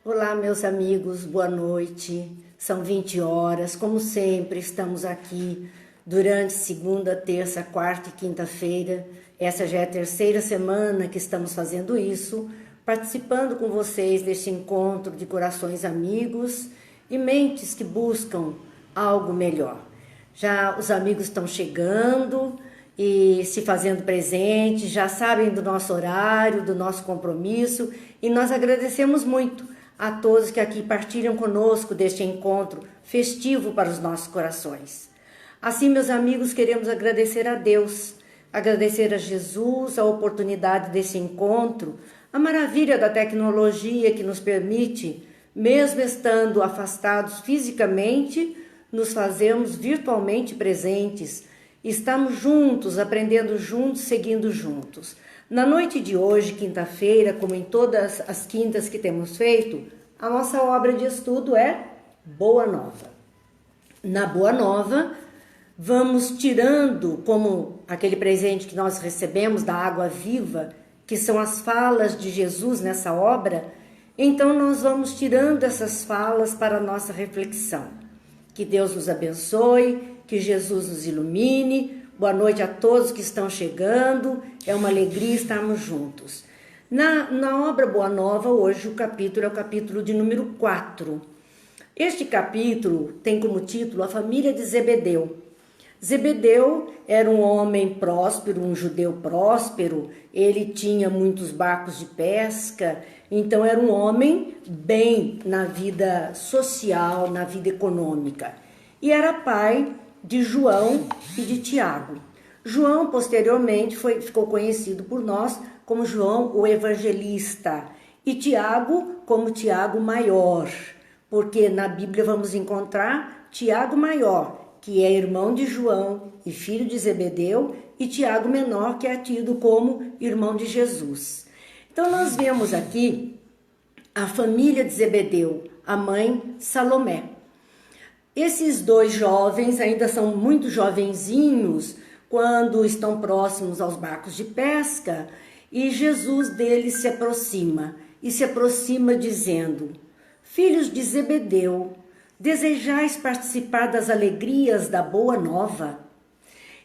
Olá, meus amigos, boa noite. São 20 horas, como sempre, estamos aqui durante segunda, terça, quarta e quinta-feira. Essa já é a terceira semana que estamos fazendo isso, participando com vocês deste encontro de corações amigos e mentes que buscam algo melhor. Já os amigos estão chegando e se fazendo presentes, já sabem do nosso horário, do nosso compromisso, e nós agradecemos muito a todos que aqui partilham conosco deste encontro festivo para os nossos corações. Assim, meus amigos, queremos agradecer a Deus, agradecer a Jesus a oportunidade desse encontro, a maravilha da tecnologia que nos permite, mesmo estando afastados fisicamente, nos fazemos virtualmente presentes. Estamos juntos, aprendendo juntos, seguindo juntos. Na noite de hoje, quinta-feira, como em todas as quintas que temos feito, a nossa obra de estudo é Boa Nova. Na Boa Nova, vamos tirando, como aquele presente que nós recebemos da água viva, que são as falas de Jesus nessa obra, então nós vamos tirando essas falas para a nossa reflexão. Que Deus nos abençoe, que Jesus nos ilumine. Boa noite a todos que estão chegando, é uma alegria estarmos juntos. Na obra Boa Nova, hoje o capítulo é o capítulo de número 4. Este capítulo tem como título A Família de Zebedeu. Zebedeu era um homem próspero, um judeu próspero, ele tinha muitos barcos de pesca, então era um homem bem na vida social, na vida econômica. E era pai de João e de Tiago. João, posteriormente, ficou conhecido por nós como João o Evangelista, e Tiago como Tiago Maior, porque na Bíblia vamos encontrar Tiago Maior, que é irmão de João e filho de Zebedeu, e Tiago Menor, que é tido como irmão de Jesus. Então nós vemos aqui a família de Zebedeu, a mãe Salomé. Esses dois jovens ainda são muito jovenzinhos quando estão próximos aos barcos de pesca, e Jesus deles se aproxima dizendo: Filhos de Zebedeu, desejais participar das alegrias da Boa Nova?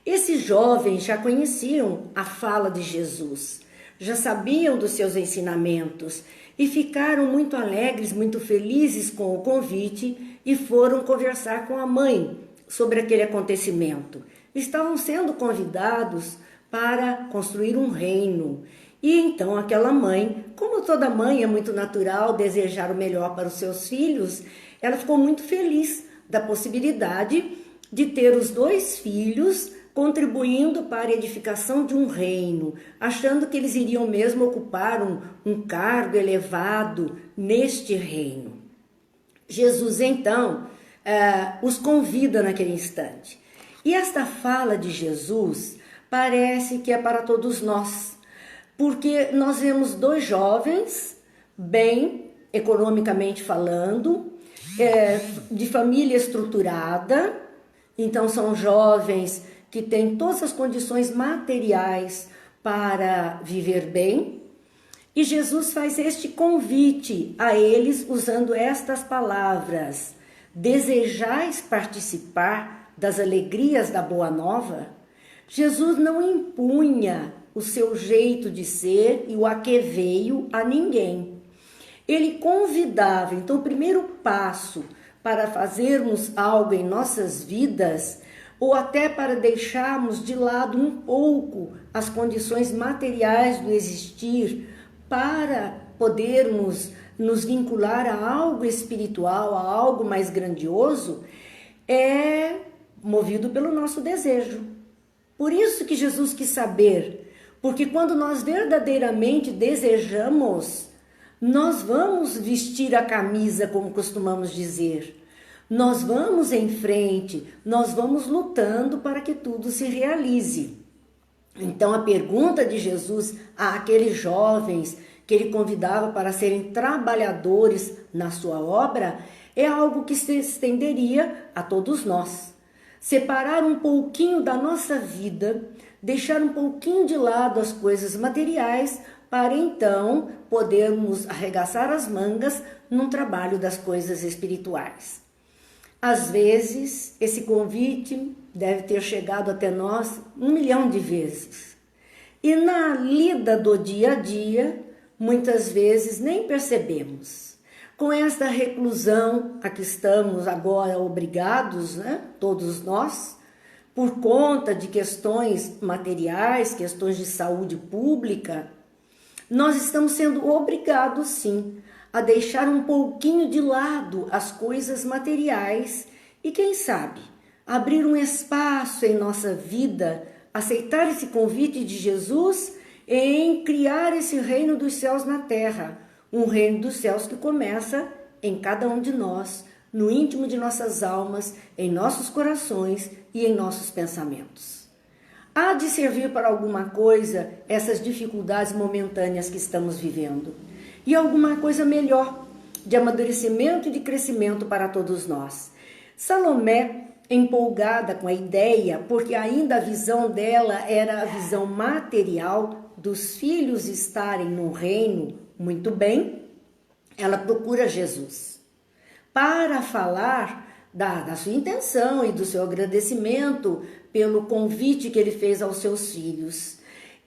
Esses jovens já conheciam a fala de Jesus, já sabiam dos seus ensinamentos e ficaram muito alegres, muito felizes com o convite e foram conversar com a mãe sobre aquele acontecimento. Estavam sendo convidados para construir um reino. E então aquela mãe, como toda mãe é muito natural desejar o melhor para os seus filhos, ela ficou muito feliz da possibilidade de ter os dois filhos contribuindo para a edificação de um reino, achando que eles iriam mesmo ocupar um cargo elevado neste reino. Jesus, então, os convida naquele instante. E esta fala de Jesus parece que é para todos nós, porque nós vemos dois jovens, bem economicamente falando, de família estruturada, então são jovens que têm todas as condições materiais para viver bem, e Jesus faz este convite a eles usando estas palavras: desejais participar das alegrias da Boa Nova? Jesus não impunha o seu jeito de ser e o a que veio a ninguém. Ele convidava. Então, o primeiro passo para fazermos algo em nossas vidas, ou até para deixarmos de lado um pouco as condições materiais do existir, para podermos nos vincular a algo espiritual, a algo mais grandioso, é movido pelo nosso desejo. Por isso que Jesus quis saber, porque quando nós verdadeiramente desejamos, nós vamos vestir a camisa, como costumamos dizer. Nós vamos em frente, nós vamos lutando para que tudo se realize. Então a pergunta de Jesus àqueles jovens que ele convidava para serem trabalhadores na sua obra é algo que se estenderia a todos nós. Separar um pouquinho da nossa vida, deixar um pouquinho de lado as coisas materiais para então podermos arregaçar as mangas num trabalho das coisas espirituais. Às vezes, esse convite deve ter chegado até nós 1 milhão de vezes. E na lida do dia a dia, muitas vezes nem percebemos. Com esta reclusão a que estamos agora obrigados, né, todos nós, por conta de questões materiais, questões de saúde pública, nós estamos sendo obrigados, sim, a deixar um pouquinho de lado as coisas materiais e, quem sabe, abrir um espaço em nossa vida, aceitar esse convite de Jesus em criar esse reino dos céus na terra, um reino dos céus que começa em cada um de nós, no íntimo de nossas almas, em nossos corações e em nossos pensamentos. Há de servir para alguma coisa essas dificuldades momentâneas que estamos vivendo, e alguma coisa melhor, de amadurecimento e de crescimento para todos nós. Salomé, empolgada com a ideia, porque ainda a visão dela era a visão material dos filhos estarem no reino muito bem, ela procura Jesus para falar da sua intenção e do seu agradecimento pelo convite que ele fez aos seus filhos.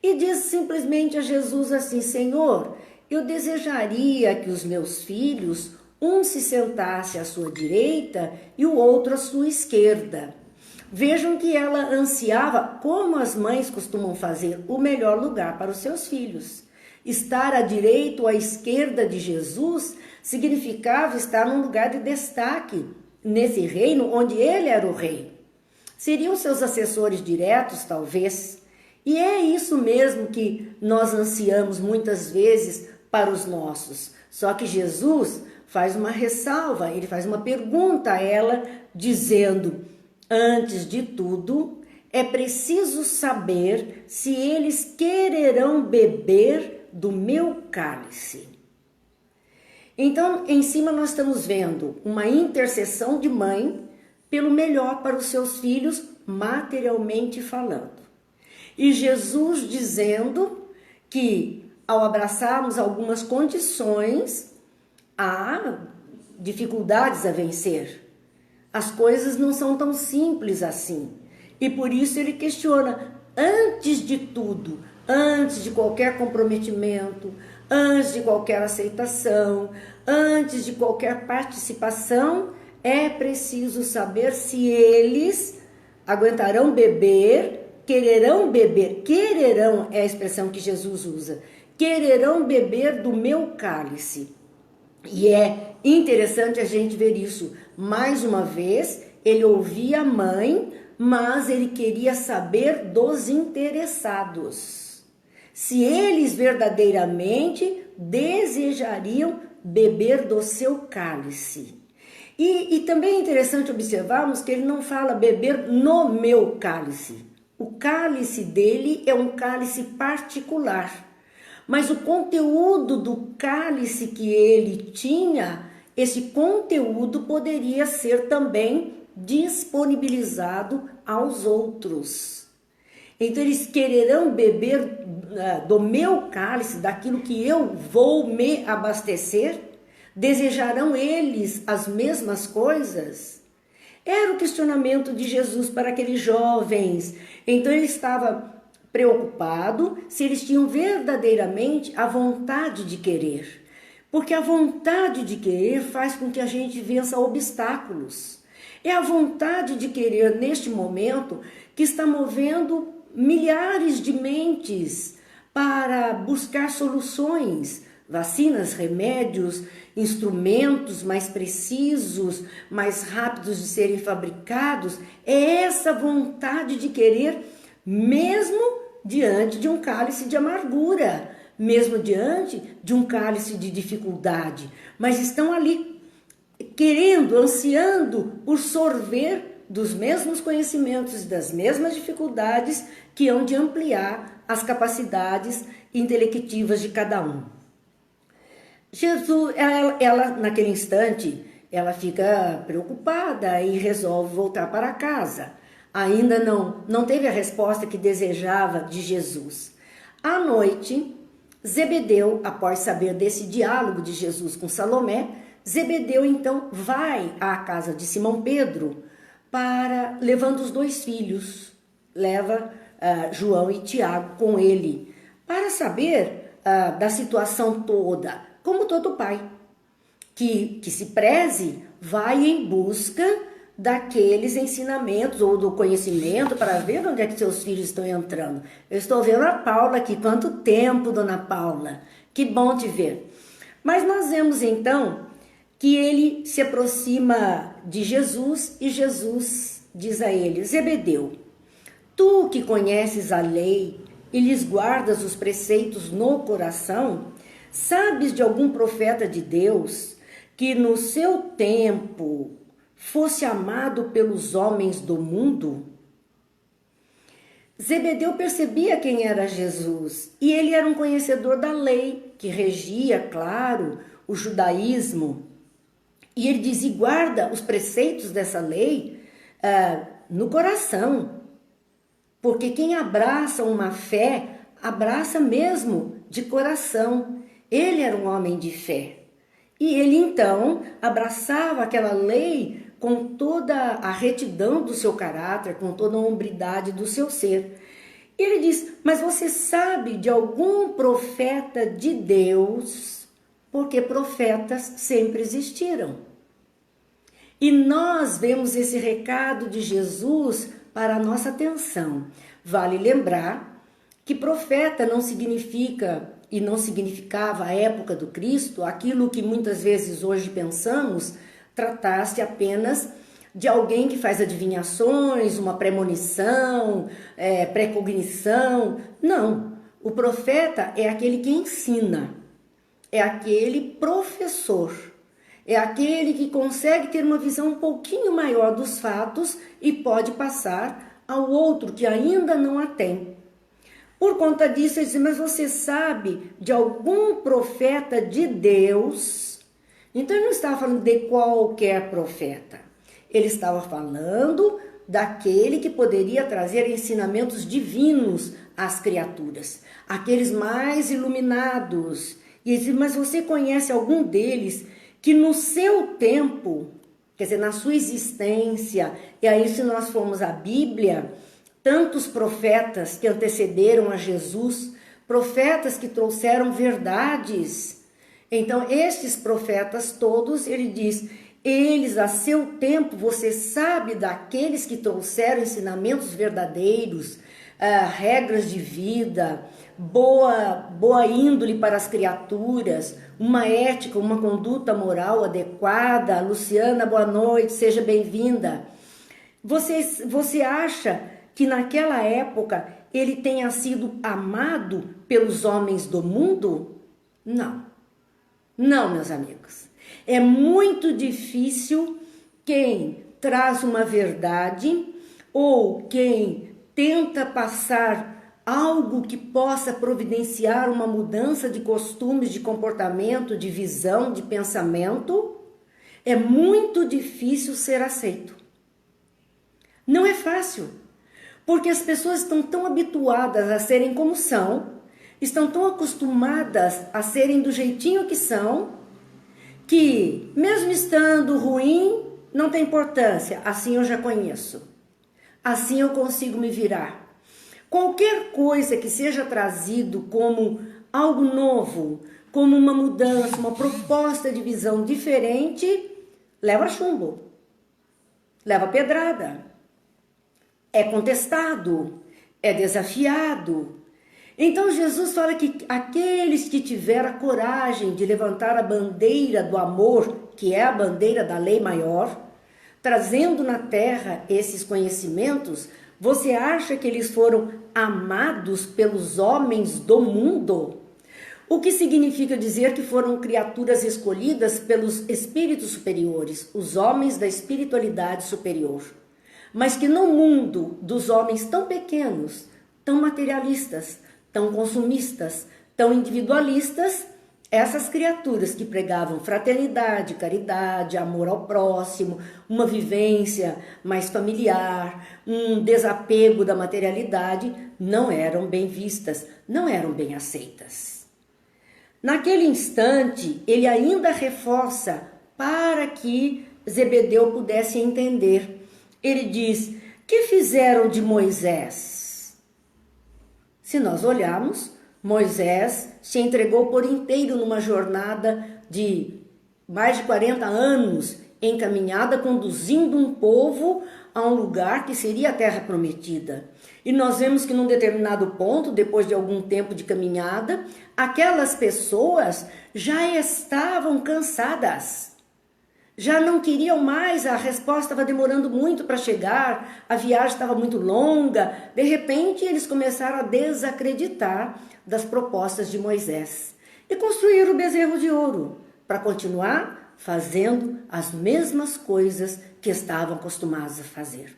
E diz simplesmente a Jesus assim: Senhor, eu desejaria que os meus filhos, um se sentasse à sua direita e o outro à sua esquerda. Vejam que ela ansiava, como as mães costumam fazer, o melhor lugar para os seus filhos. Estar à direita ou à esquerda de Jesus significava estar num lugar de destaque, nesse reino onde ele era o rei. Seriam seus assessores diretos, talvez. E é isso mesmo que nós ansiamos muitas vezes para os nossos. Só que Jesus faz uma ressalva, ele faz uma pergunta a ela, dizendo: antes de tudo, é preciso saber se eles quererão beber do meu cálice. Então, em cima nós estamos vendo uma intercessão de mãe pelo melhor para os seus filhos, materialmente falando. E Jesus dizendo que, ao abraçarmos algumas condições, há dificuldades a vencer. As coisas não são tão simples assim. E por isso ele questiona, antes de tudo, antes de qualquer comprometimento, antes de qualquer aceitação, antes de qualquer participação, é preciso saber se eles aguentarão beber, quererão beber. Quererão é a expressão que Jesus usa. Quererão beber do meu cálice. E é interessante a gente ver isso. Mais uma vez, ele ouvia a mãe, mas ele queria saber dos interessados. Se eles verdadeiramente desejariam beber do seu cálice. E também é interessante observarmos que ele não fala beber no meu cálice. O cálice dele é um cálice particular. Mas o conteúdo do cálice que ele tinha, esse conteúdo poderia ser também disponibilizado aos outros. Então eles quererão beber do meu cálice, daquilo que eu vou me abastecer? Desejarão eles as mesmas coisas? Era o questionamento de Jesus para aqueles jovens. Então ele estava preocupado se eles tinham verdadeiramente a vontade de querer. Porque a vontade de querer faz com que a gente vença obstáculos. É a vontade de querer neste momento que está movendo milhares de mentes para buscar soluções, vacinas, remédios, instrumentos mais precisos, mais rápidos de serem fabricados. É essa vontade de querer, mesmo diante de um cálice de amargura, mesmo diante de um cálice de dificuldade, mas estão ali querendo, ansiando por sorver dos mesmos conhecimentos e das mesmas dificuldades que hão de ampliar as capacidades intelectivas de cada um. Jesus, ela naquele instante, ela fica preocupada e resolve voltar para casa. Ainda não teve a resposta que desejava de Jesus. À noite, Zebedeu, após saber desse diálogo de Jesus com Salomé, Zebedeu então vai à casa de Simão Pedro levando os dois filhos, leva João e Tiago com ele, para saber da situação toda, como todo pai, que se preze, vai em busca daqueles ensinamentos ou do conhecimento para ver onde é que seus filhos estão entrando. Eu estou vendo a Paula aqui. Quanto tempo, dona Paula? Que bom te ver. Mas nós vemos então que ele se aproxima de Jesus e Jesus diz a ele: Zebedeu, tu que conheces a lei e lhes guardas os preceitos no coração, sabes de algum profeta de Deus que no seu tempo fosse amado pelos homens do mundo? Zebedeu percebia quem era Jesus e ele era um conhecedor da lei que regia, claro, o judaísmo. E ele diz: e guarda os preceitos dessa lei no coração, porque quem abraça uma fé, abraça mesmo de coração. Ele era um homem de fé. E ele então abraçava aquela lei com toda a retidão do seu caráter, com toda a hombridade do seu ser. Ele diz: mas você sabe de algum profeta de Deus? Porque profetas sempre existiram. E nós vemos esse recado de Jesus para a nossa atenção. Vale lembrar que profeta não significa e não significava à época do Cristo aquilo que muitas vezes hoje pensamos, tratar-se apenas de alguém que faz adivinhações, uma premonição, precognição. Não, o profeta é aquele que ensina, é aquele professor, é aquele que consegue ter uma visão um pouquinho maior dos fatos e pode passar ao outro que ainda não a tem. Por conta disso, ele diz: mas você sabe de algum profeta de Deus? Então ele não estava falando de qualquer profeta. Ele estava falando daquele que poderia trazer ensinamentos divinos às criaturas, aqueles mais iluminados. E ele diz: mas você conhece algum deles que no seu tempo, quer dizer, na sua existência, e aí se nós formos à Bíblia, tantos profetas que antecederam a Jesus, profetas que trouxeram verdades. Então, estes profetas todos, ele diz, eles a seu tempo, você sabe daqueles que trouxeram ensinamentos verdadeiros, regras de vida, boa índole para as criaturas, uma ética, uma conduta moral adequada. Luciana, boa noite, seja bem-vinda. Você acha que naquela época ele tenha sido amado pelos homens do mundo? Não. Não, meus amigos. É muito difícil quem traz uma verdade ou quem tenta passar algo que possa providenciar uma mudança de costumes, de comportamento, de visão, de pensamento. É muito difícil ser aceito. Não é fácil. Porque as pessoas estão tão habituadas a serem como são, estão tão acostumadas a serem do jeitinho que são, que mesmo estando ruim, não tem importância, assim eu já conheço, assim eu consigo me virar. Qualquer coisa que seja trazido como algo novo, como uma mudança, uma proposta de visão diferente, leva chumbo, leva pedrada. É contestado, é desafiado. Então Jesus fala que aqueles que tiveram a coragem de levantar a bandeira do amor, que é a bandeira da lei maior, trazendo na terra esses conhecimentos, você acha que eles foram amados pelos homens do mundo? O que significa dizer que foram criaturas escolhidas pelos espíritos superiores, os homens da espiritualidade superior. Mas que no mundo dos homens tão pequenos, tão materialistas, tão consumistas, tão individualistas, essas criaturas que pregavam fraternidade, caridade, amor ao próximo, uma vivência mais familiar, um desapego da materialidade, não eram bem vistas, não eram bem aceitas. Naquele instante, ele ainda reforça para que Zebedeu pudesse entender. Ele diz: que fizeram de Moisés? Se nós olharmos, Moisés se entregou por inteiro numa jornada de mais de 40 anos em caminhada, conduzindo um povo a um lugar que seria a terra prometida. E nós vemos que num determinado ponto, depois de algum tempo de caminhada, aquelas pessoas já estavam cansadas. Já não queriam mais, a resposta estava demorando muito para chegar, a viagem estava muito longa. De repente, eles começaram a desacreditar das propostas de Moisés e construíram o bezerro de ouro para continuar fazendo as mesmas coisas que estavam acostumados a fazer.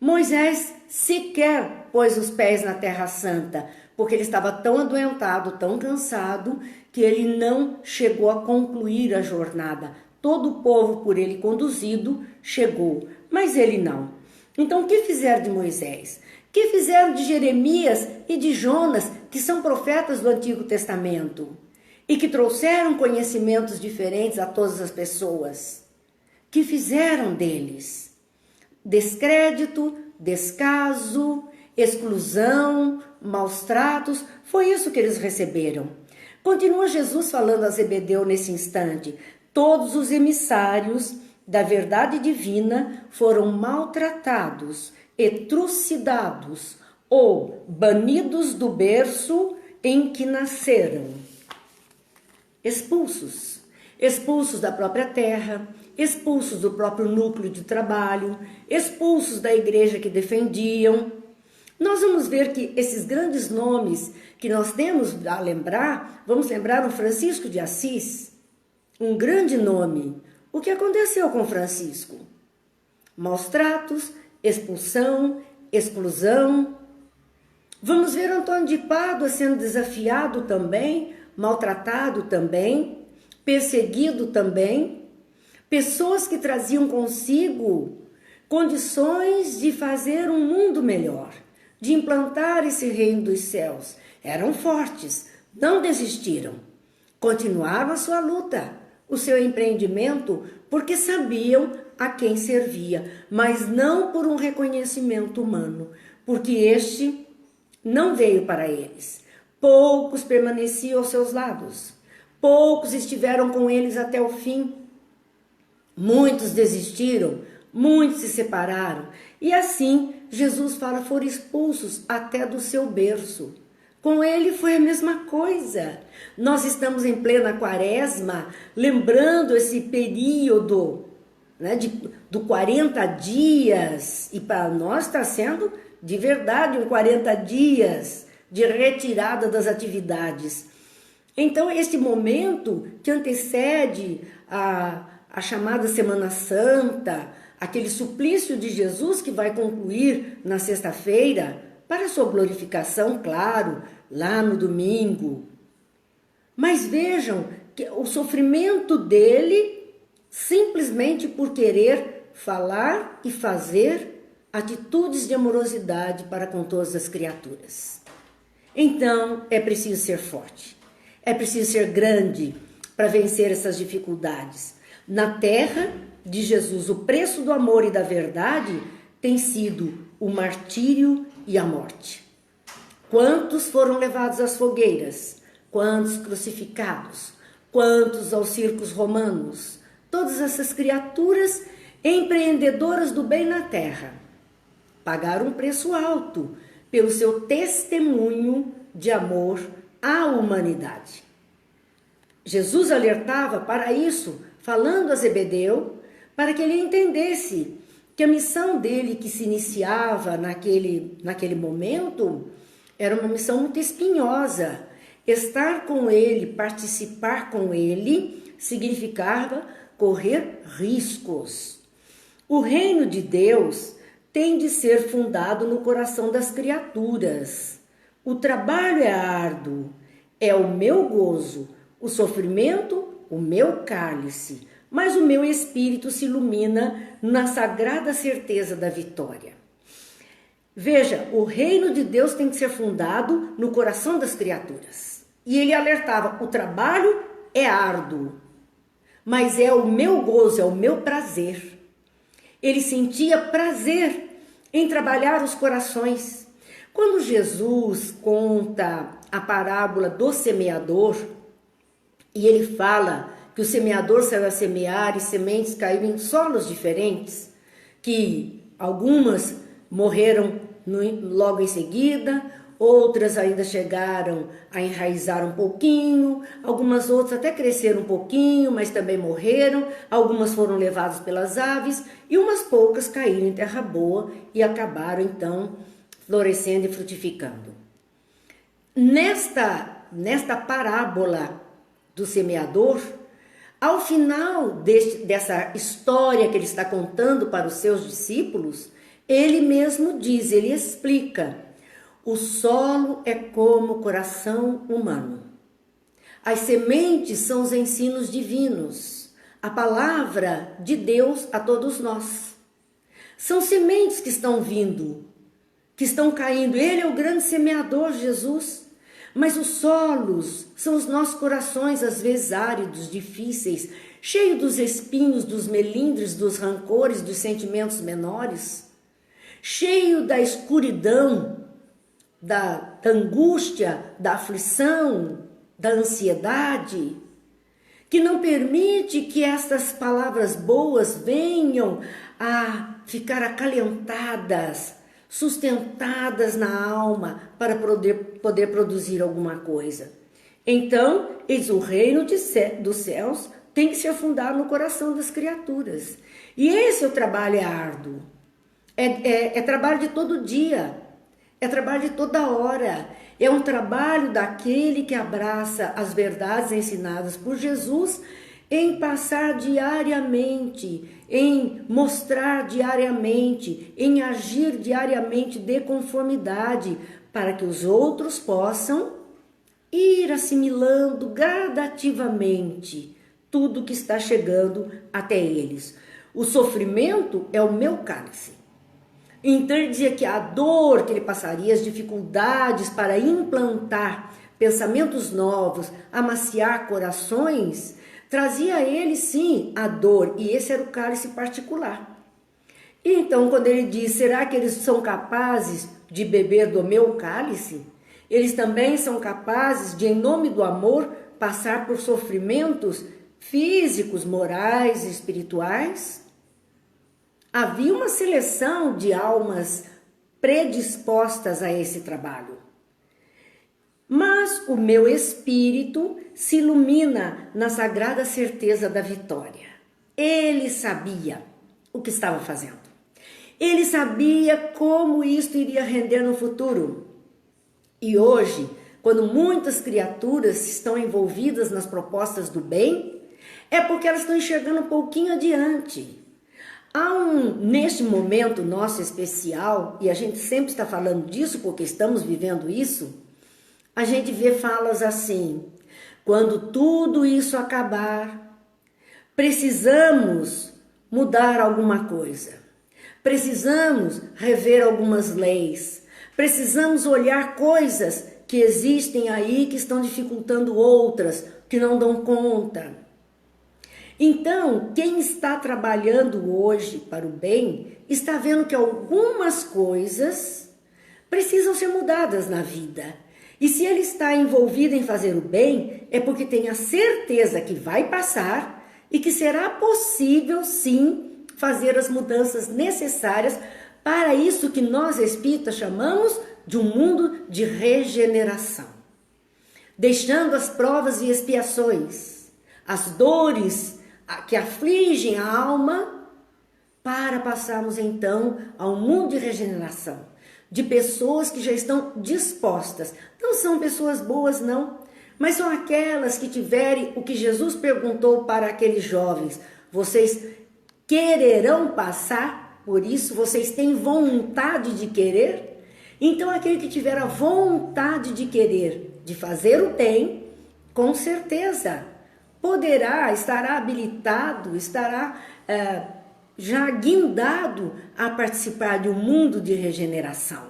Moisés sequer pôs os pés na Terra Santa, porque ele estava tão adoentado, tão cansado, que ele não chegou a concluir a jornada. Todo o povo por ele conduzido chegou, mas ele não. Então, o que fizeram de Moisés? O que fizeram de Jeremias e de Jonas, que são profetas do Antigo Testamento e que trouxeram conhecimentos diferentes a todas as pessoas? O que fizeram deles? Descrédito, descaso, exclusão, maus tratos, foi isso que eles receberam. Continua Jesus falando a Zebedeu nesse instante: todos os emissários da verdade divina foram maltratados e trucidados ou banidos do berço em que nasceram. Expulsos da própria terra, expulsos do próprio núcleo de trabalho, expulsos da igreja que defendiam. Nós vamos ver que esses grandes nomes que nós temos a lembrar, vamos lembrar o Francisco de Assis, um grande nome. O que aconteceu com Francisco? Maus tratos, expulsão, exclusão. Vamos ver Antônio de Pádua sendo desafiado também, maltratado também, perseguido também. Pessoas que traziam consigo condições de fazer um mundo melhor, de implantar esse reino dos céus. Eram fortes, não desistiram, continuaram a sua luta, o seu empreendimento, porque sabiam a quem servia, mas não por um reconhecimento humano, porque este não veio para eles. Poucos permaneciam aos seus lados, poucos estiveram com eles até o fim. Muitos desistiram, muitos se separaram, e assim Jesus fala, foram expulsos até do seu berço. Com ele foi a mesma coisa. Nós estamos em plena quaresma, lembrando esse período, né, do 40 dias, e para nós está sendo de verdade um 40 dias de retirada das atividades. Então, este momento que antecede a chamada Semana Santa, aquele suplício de Jesus que vai concluir na sexta-feira, para a sua glorificação, claro, lá no domingo. Mas vejam que o sofrimento dele, simplesmente por querer falar e fazer atitudes de amorosidade para com todas as criaturas. Então, é preciso ser forte, é preciso ser grande para vencer essas dificuldades. Na terra de Jesus, o preço do amor e da verdade tem sido o martírio e a morte. Quantos foram levados às fogueiras? Quantos crucificados? Quantos aos circos romanos? Todas essas criaturas empreendedoras do bem na terra pagaram um preço alto pelo seu testemunho de amor à humanidade. Jesus alertava para isso, falando a Zebedeu, para que ele entendesse que a missão dele que se iniciava naquele momento era uma missão muito espinhosa. Estar com ele, participar com ele, significava correr riscos. O reino de Deus tem de ser fundado no coração das criaturas. O trabalho é árduo, é o meu gozo, o sofrimento, o meu cálice, mas o meu espírito se ilumina na sagrada certeza da vitória. Veja, o reino de Deus tem que ser fundado no coração das criaturas. E ele alertava: o trabalho é árduo, mas é o meu gozo, é o meu prazer. Ele sentia prazer em trabalhar os corações. Quando Jesus conta a parábola do semeador, e ele fala que o semeador saiu a semear e sementes caíram em solos diferentes, que algumas morreram logo em seguida, outras ainda chegaram a enraizar um pouquinho, algumas outras até cresceram um pouquinho, mas também morreram, algumas foram levadas pelas aves e umas poucas caíram em terra boa e acabaram então florescendo e frutificando. Nesta parábola do semeador, ao final dessa história que ele está contando para os seus discípulos, ele mesmo diz, ele explica: o solo é como o coração humano. As sementes são os ensinos divinos, a palavra de Deus a todos nós. São sementes que estão vindo, que estão caindo. Ele é o grande semeador, Jesus. Mas os solos são os nossos corações, às vezes áridos, difíceis, cheios dos espinhos, dos melindres, dos rancores, dos sentimentos menores, cheio da escuridão, da angústia, da aflição, da ansiedade, que não permite que estas palavras boas venham a ficar acalentadas, sustentadas na alma para poder produzir alguma coisa. Então, eis o reino dos céus tem que se afundar no coração das criaturas. E esse é o trabalho árduo. É trabalho de todo dia, é trabalho de toda hora. É um trabalho daquele que abraça as verdades ensinadas por Jesus em passar diariamente, em mostrar diariamente, em agir diariamente de conformidade, para que os outros possam ir assimilando gradativamente tudo que está chegando até eles. O sofrimento é o meu cálice. Então ele dizia que a dor que ele passaria, as dificuldades para implantar pensamentos novos, amaciar corações, trazia a ele sim a dor, e esse era o cálice particular. Então quando ele diz, será que eles são capazes de beber do meu cálice? Eles também são capazes de, em nome do amor, passar por sofrimentos físicos, morais e espirituais? Havia uma seleção de almas predispostas a esse trabalho. Mas o meu espírito se ilumina na sagrada certeza da vitória. Ele sabia o que estava fazendo. Ele sabia como isto iria render no futuro. E hoje, quando muitas criaturas estão envolvidas nas propostas do bem, é porque elas estão enxergando um pouquinho adiante. Neste momento nosso especial, e a gente sempre está falando disso porque estamos vivendo isso, a gente vê falas assim: quando tudo isso acabar, precisamos mudar alguma coisa, precisamos rever algumas leis, precisamos olhar coisas que existem aí que estão dificultando outras, que não dão conta. Então, quem está trabalhando hoje para o bem, está vendo que algumas coisas precisam ser mudadas na vida. E se ele está envolvido em fazer o bem, é porque tem a certeza que vai passar e que será possível, sim, fazer as mudanças necessárias para isso que nós espíritas chamamos de um mundo de regeneração. Deixando as provas e expiações, as dores que afligem a alma, para passarmos então a um mundo de regeneração. De pessoas que já estão dispostas. Não são pessoas boas, não, mas são aquelas que tiverem o que Jesus perguntou para aqueles jovens: vocês quererão passar por isso? Vocês têm vontade de querer? Então aquele que tiver a vontade de querer, de fazer o bem, com certeza estará habilitado, estará já guindado a participar de um mundo de regeneração.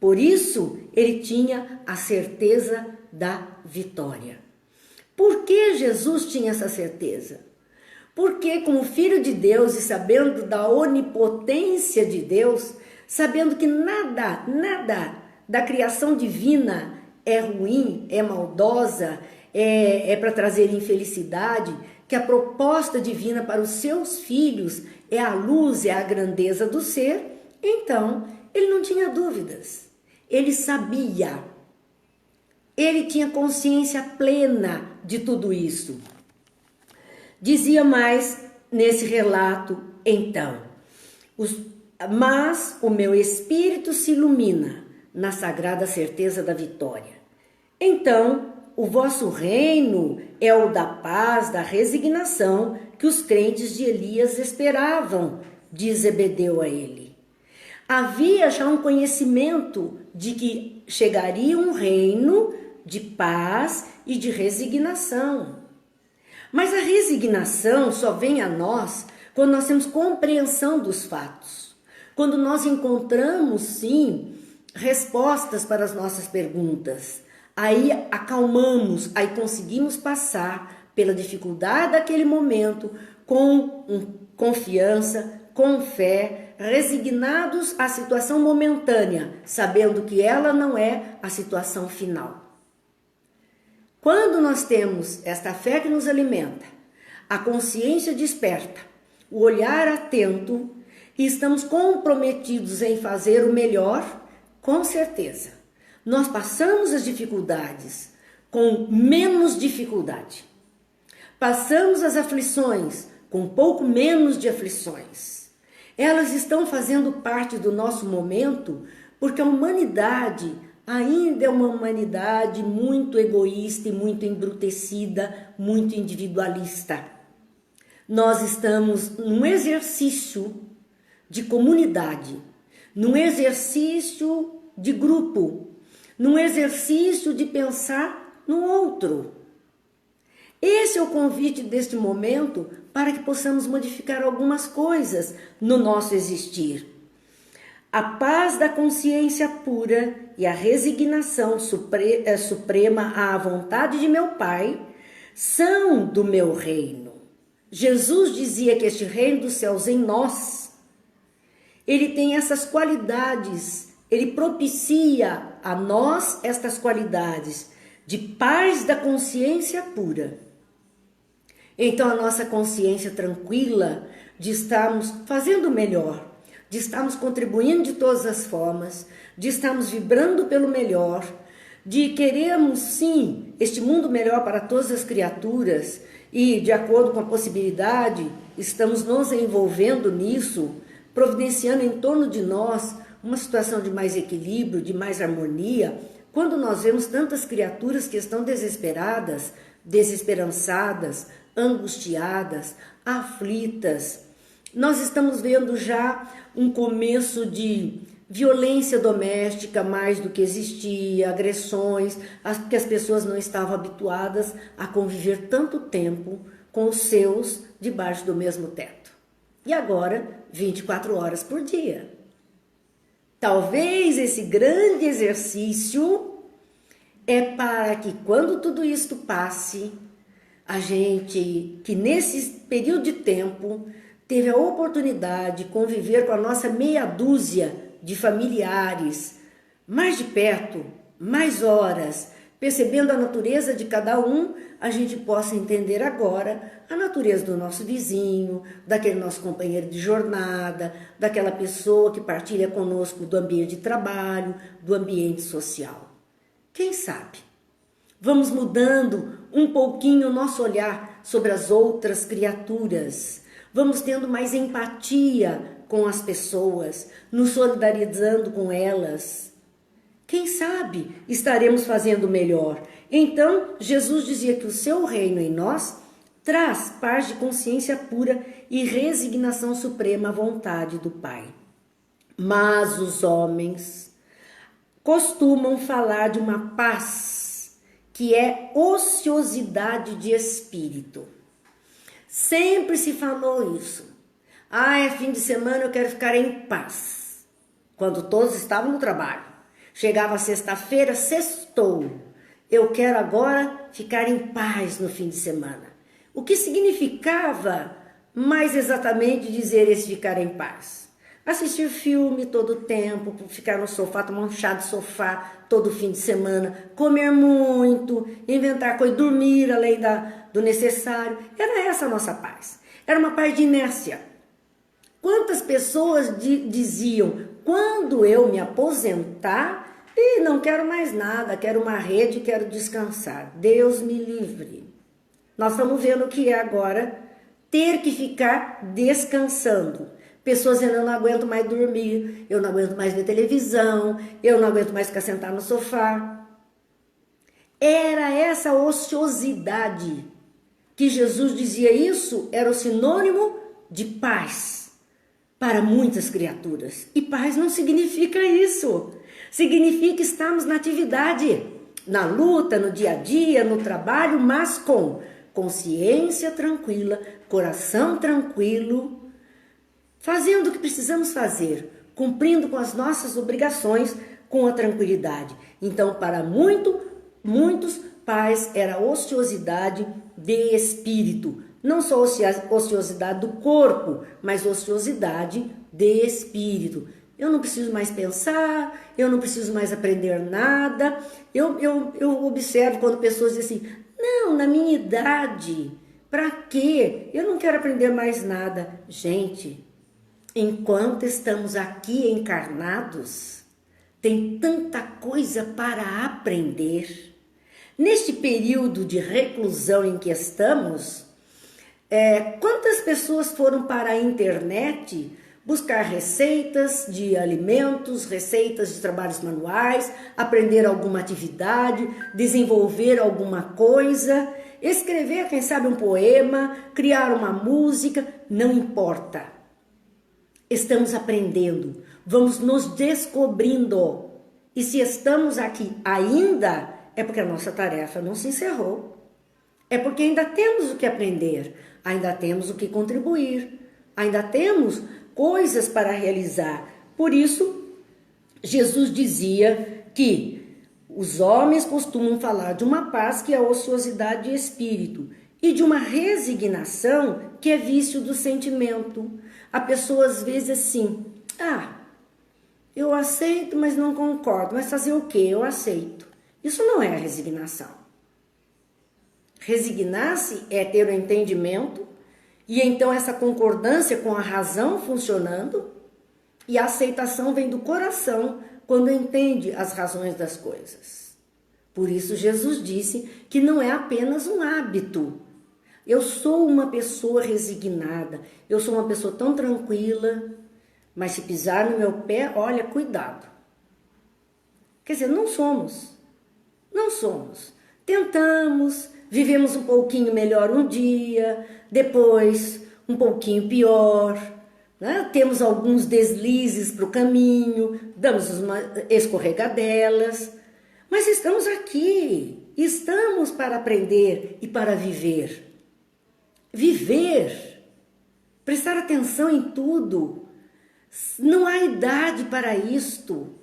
Por isso, ele tinha a certeza da vitória. Por que Jesus tinha essa certeza? Porque, como filho de Deus e sabendo da onipotência de Deus, sabendo que nada da criação divina é ruim, é maldosa, é para trazer infelicidade, que a proposta divina para os seus filhos é a luz, é a grandeza do ser, então ele não tinha dúvidas, ele sabia, ele tinha consciência plena de tudo isso. Dizia mais nesse relato, então, mas o meu espírito se ilumina na sagrada certeza da vitória. Então, o vosso reino é o da paz, da resignação que os crentes de Elias esperavam, diz Zebedeu a ele. Havia já um conhecimento de que chegaria um reino de paz e de resignação. Mas a resignação só vem a nós quando nós temos compreensão dos fatos. Quando nós encontramos, sim, respostas para as nossas perguntas. Aí acalmamos, aí conseguimos passar pela dificuldade daquele momento com confiança, com fé, resignados à situação momentânea, sabendo que ela não é a situação final. Quando nós temos esta fé que nos alimenta, a consciência desperta, o olhar atento e estamos comprometidos em fazer o melhor, com certeza, nós passamos as dificuldades com menos dificuldade. Passamos as aflições com pouco menos de aflições. Elas estão fazendo parte do nosso momento porque a humanidade ainda é uma humanidade muito egoísta e muito embrutecida, muito individualista. Nós estamos num exercício de comunidade, num exercício de grupo, num exercício de pensar no outro. Esse é o convite deste momento para que possamos modificar algumas coisas no nosso existir. A paz da consciência pura e a resignação suprema à vontade de meu Pai são do meu reino. Jesus dizia que este reino dos céus em nós, ele tem essas qualidades, ele propicia a nós estas qualidades de paz da consciência pura. Então a nossa consciência tranquila de estarmos fazendo o melhor, de estarmos contribuindo de todas as formas, de estarmos vibrando pelo melhor, de querermos sim este mundo melhor para todas as criaturas e de acordo com a possibilidade estamos nos envolvendo nisso, providenciando em torno de nós uma situação de mais equilíbrio, de mais harmonia, quando nós vemos tantas criaturas que estão desesperadas, desesperançadas, angustiadas, aflitas. Nós estamos vendo já um começo de violência doméstica mais do que existia, agressões, porque as pessoas não estavam habituadas a conviver tanto tempo com os seus debaixo do mesmo teto. E agora, 24 horas por dia. Talvez esse grande exercício é para que quando tudo isto passe, a gente que nesse período de tempo teve a oportunidade de conviver com a nossa meia dúzia de familiares, mais de perto, mais horas, percebendo a natureza de cada um, a gente possa entender agora a natureza do nosso vizinho, daquele nosso companheiro de jornada, daquela pessoa que partilha conosco do ambiente de trabalho, do ambiente social. Quem sabe? Vamos mudando um pouquinho o nosso olhar sobre as outras criaturas. Vamos tendo mais empatia com as pessoas, nos solidarizando com elas. Quem sabe estaremos fazendo melhor. Então, Jesus dizia que o seu reino em nós traz paz de consciência pura e resignação suprema à vontade do Pai. Mas os homens costumam falar de uma paz que é ociosidade de espírito. Sempre se falou isso. É fim de semana, eu quero ficar em paz. Quando todos estavam no trabalho. Chegava sexta-feira, sextou. Eu quero agora ficar em paz no fim de semana. O que significava mais exatamente dizer esse ficar em paz? Assistir filme todo o tempo, ficar no sofá, tomar um chá de sofá todo fim de semana, comer muito, inventar coisa, dormir além do necessário. Era essa a nossa paz. Era uma paz de inércia. Quantas pessoas diziam, quando eu me aposentar, não quero mais nada, quero uma rede, quero descansar. Deus me livre. Nós estamos vendo o que é agora ter que ficar descansando. Pessoas dizendo, eu não aguento mais dormir, eu não aguento mais ver televisão, eu não aguento mais ficar sentado no sofá. Era essa ociosidade que Jesus dizia isso, era o sinônimo de paz para muitas criaturas. E paz não significa isso. Significa estarmos na atividade, na luta, no dia a dia, no trabalho, mas com consciência tranquila, coração tranquilo, fazendo o que precisamos fazer, cumprindo com as nossas obrigações com a tranquilidade. Então, para muitos, paz era ociosidade de espírito. Não só ociosidade do corpo, mas ociosidade de espírito. Eu não preciso mais pensar, eu não preciso mais aprender nada. Eu observo quando pessoas dizem assim, não, na minha idade, para quê? Eu não quero aprender mais nada. Gente, enquanto estamos aqui encarnados, tem tanta coisa para aprender. Neste período de reclusão em que estamos, quantas pessoas foram para a internet buscar receitas de alimentos, receitas de trabalhos manuais, aprender alguma atividade, desenvolver alguma coisa, escrever, quem sabe, um poema, criar uma música, não importa. Estamos aprendendo, vamos nos descobrindo. E se estamos aqui ainda, é porque a nossa tarefa não se encerrou. É porque ainda temos o que aprender, ainda temos o que contribuir, ainda temos coisas para realizar. Por isso, Jesus dizia que os homens costumam falar de uma paz que é a ociosidade de espírito e de uma resignação que é vício do sentimento. A pessoa às vezes assim, eu aceito, mas não concordo. Mas fazer o quê? Eu aceito. Isso não é a resignação. Resignar-se é ter o entendimento e então essa concordância com a razão funcionando, e a aceitação vem do coração quando entende as razões das coisas. Por isso Jesus disse que não é apenas um hábito. Eu sou uma pessoa resignada, eu sou uma pessoa tão tranquila, mas se pisar no meu pé, olha, cuidado. Quer dizer, não somos. Tentamos, vivemos um pouquinho melhor um dia, depois um pouquinho pior, né? Temos alguns deslizes para o caminho, damos uma escorregadelas, mas estamos aqui, estamos para aprender e para viver. Viver, prestar atenção em tudo, não há idade para isto.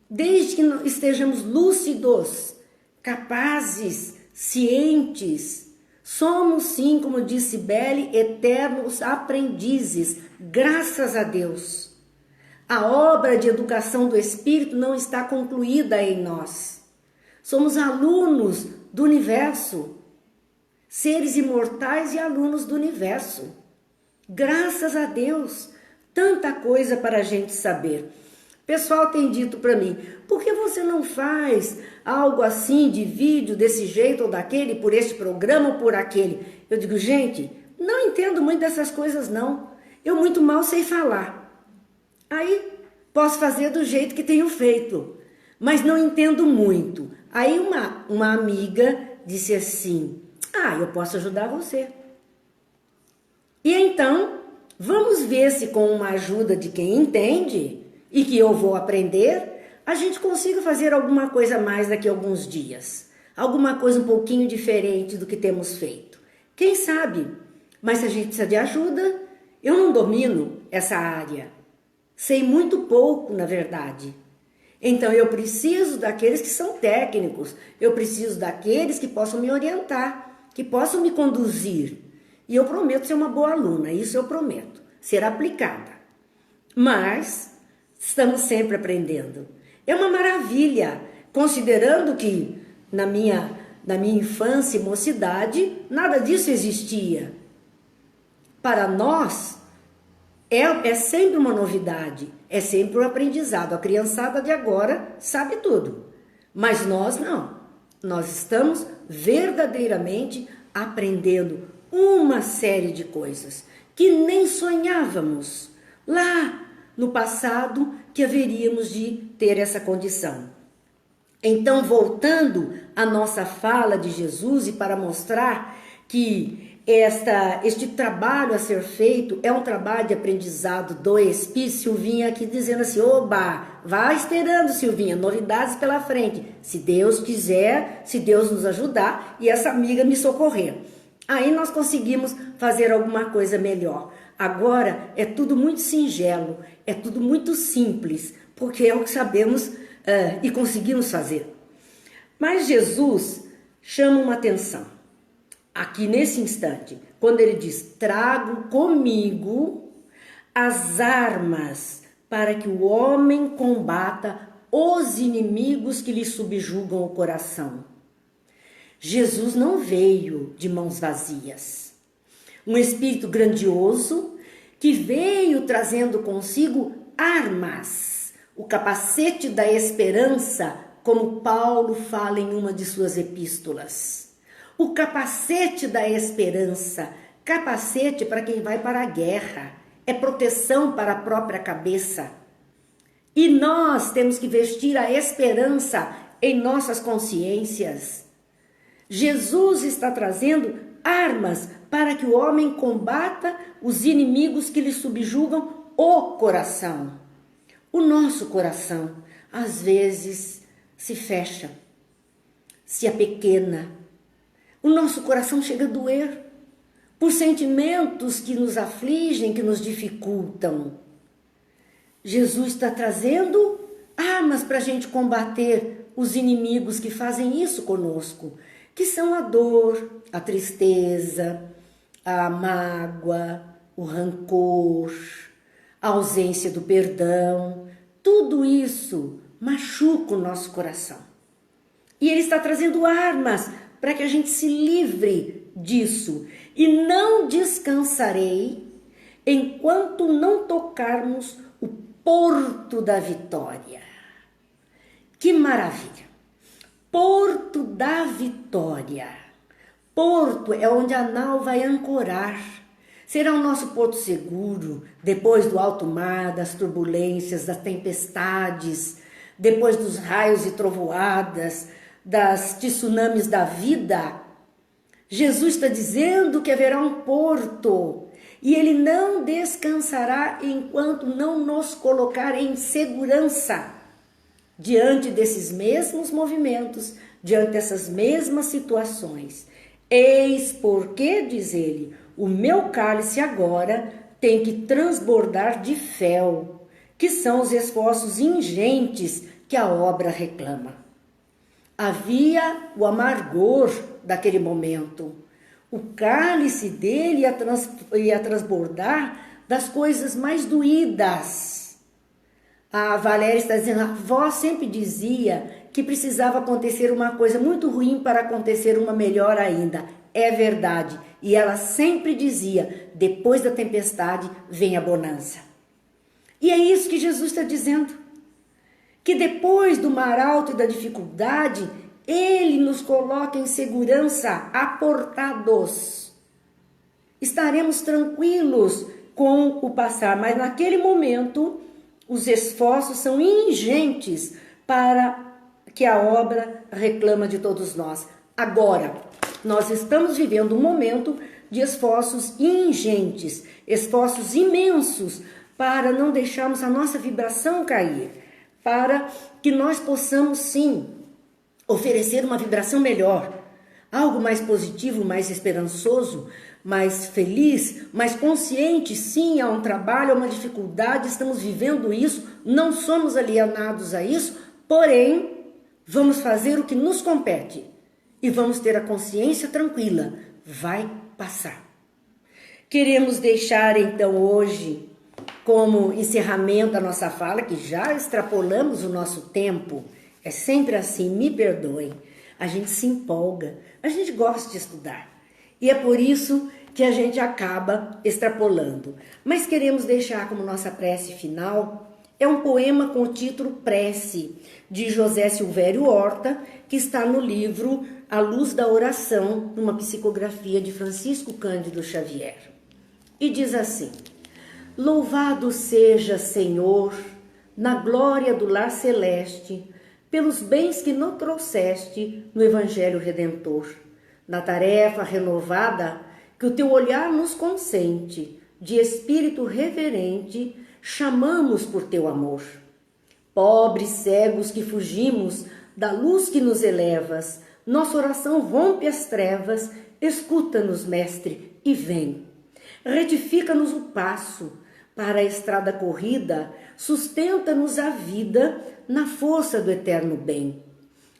Desde que estejamos lúcidos, capazes, cientes, somos sim, como disse Belle, eternos aprendizes, graças a Deus. A obra de educação do Espírito não está concluída em nós. Somos alunos do universo, seres imortais e alunos do universo. Graças a Deus, tanta coisa para a gente saber. O pessoal tem dito para mim, por que você não faz algo assim de vídeo desse jeito ou daquele, por este programa ou por aquele? Eu digo, gente, não entendo muito dessas coisas não. Eu muito mal sei falar. Aí posso fazer do jeito que tenho feito, mas não entendo muito. Aí uma amiga disse assim, eu posso ajudar você. E então, vamos ver se com uma ajuda de quem entende e que eu vou aprender, a gente consiga fazer alguma coisa a mais daqui a alguns dias. Alguma coisa um pouquinho diferente do que temos feito. Quem sabe? Mas se a gente precisa de ajuda, eu não domino essa área. Sei muito pouco, na verdade. Então eu preciso daqueles que são técnicos, eu preciso daqueles que possam me orientar, que possam me conduzir. E eu prometo ser uma boa aluna, isso eu prometo, ser aplicada. Mas estamos sempre aprendendo. É uma maravilha, considerando que na minha infância e mocidade, nada disso existia. Para nós, é sempre uma novidade, é sempre um aprendizado. A criançada de agora sabe tudo, mas nós não. Nós estamos verdadeiramente aprendendo uma série de coisas que nem sonhávamos lá no passado que haveríamos de ter essa condição. Então, voltando à nossa fala de Jesus e para mostrar que este trabalho a ser feito é um trabalho de aprendizado do Espírito, Silvinha aqui dizendo assim, oba, vai esperando, Silvinha, novidades pela frente, se Deus quiser, se Deus nos ajudar e essa amiga me socorrer. Aí nós conseguimos fazer alguma coisa melhor. Agora é tudo muito singelo, é tudo muito simples, porque é o que sabemos e conseguimos fazer. Mas Jesus chama uma atenção aqui nesse instante, quando ele diz, trago comigo as armas para que o homem combata os inimigos que lhe subjugam o coração. Jesus não veio de mãos vazias. Um espírito grandioso que veio trazendo consigo armas, o capacete da esperança, como Paulo fala em uma de suas epístolas. O capacete da esperança, capacete para quem vai para a guerra, é proteção para a própria cabeça. E nós temos que vestir a esperança em nossas consciências. Jesus está trazendo armas para que o homem combata os inimigos que lhe subjugam o coração. O nosso coração, às vezes, se fecha, se apequena. O nosso coração chega a doer por sentimentos que nos afligem, que nos dificultam. Jesus está trazendo armas para a gente combater os inimigos que fazem isso conosco, que são a dor, a tristeza, a mágoa, o rancor, a ausência do perdão. Tudo isso machuca o nosso coração. E ele está trazendo armas para que a gente se livre disso. E não descansarei enquanto não tocarmos o porto da vitória. Que maravilha! Porto da vitória. Porto é onde a nau vai ancorar. Será o nosso porto seguro, depois do alto mar, das turbulências, das tempestades, depois dos raios e trovoadas, das tsunamis da vida. Jesus está dizendo que haverá um porto e ele não descansará enquanto não nos colocar em segurança diante desses mesmos movimentos, diante dessas mesmas situações. Eis porque, diz ele, o meu cálice agora tem que transbordar de fel, que são os esforços ingentes que a obra reclama. Havia o amargor daquele momento. O cálice dele ia transbordar das coisas mais doídas. A Valéria está dizendo, a avó sempre dizia que precisava acontecer uma coisa muito ruim para acontecer uma melhor ainda. É verdade. E ela sempre dizia, depois da tempestade vem a bonança. E é isso que Jesus está dizendo. Que depois do mar alto e da dificuldade, ele nos coloca em segurança, aportados. Estaremos tranquilos com o passar, mas naquele momento os esforços são ingentes para que a obra reclama de todos nós. Agora, nós estamos vivendo um momento de esforços ingentes, esforços imensos para não deixarmos a nossa vibração cair, para que nós possamos sim oferecer uma vibração melhor, algo mais positivo, mais esperançoso, mais feliz, mais consciente. Sim, há um trabalho, há uma dificuldade, estamos vivendo isso, não somos alienados a isso, Porém, vamos fazer o que nos compete e vamos ter a consciência tranquila. Vai passar. Queremos deixar então hoje, como encerramento da nossa fala, que já extrapolamos o nosso tempo, é sempre assim, me perdoem, a gente se empolga, a gente gosta de estudar e é por isso que a gente acaba extrapolando. Mas queremos deixar como nossa prece final, é um poema com o título Prece, de José Silvério Horta, que está no livro A Luz da Oração, numa psicografia de Francisco Cândido Xavier. E diz assim: Louvado seja, Senhor, na glória do lar celeste, pelos bens que nos trouxeste no Evangelho Redentor, na tarefa renovada que o teu olhar nos consente, de espírito reverente, chamamos por teu amor. Pobres cegos que fugimos da luz que nos elevas, nossa oração rompe as trevas, escuta-nos, Mestre, e vem. Retifica-nos o passo para a estrada corrida, sustenta-nos a vida na força do eterno bem.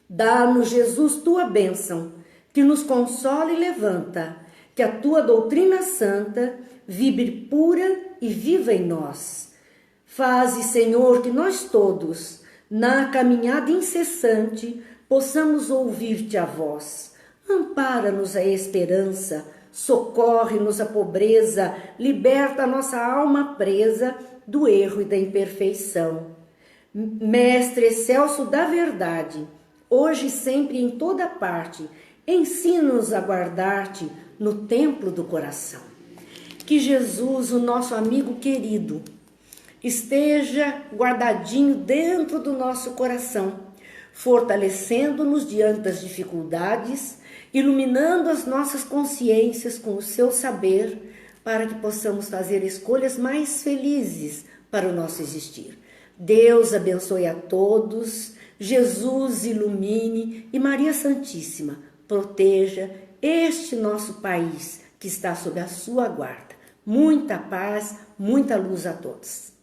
Dá-nos, Jesus, tua bênção, que nos consola e levanta, que a tua doutrina santa vibre pura e viva em nós. Faze, Senhor, que nós todos, na caminhada incessante, possamos ouvir-te a voz. Ampara-nos a esperança, socorre-nos a pobreza, liberta a nossa alma presa do erro e da imperfeição. Mestre excelso da verdade, hoje e sempre em toda parte, ensina-nos a guardar-te no templo do coração. Que Jesus, o nosso amigo querido, esteja guardadinho dentro do nosso coração, fortalecendo-nos diante das dificuldades, iluminando as nossas consciências com o seu saber, para que possamos fazer escolhas mais felizes para o nosso existir. Deus abençoe a todos, Jesus ilumine e Maria Santíssima proteja este nosso país que está sob a sua guarda. Muita paz, muita luz a todos.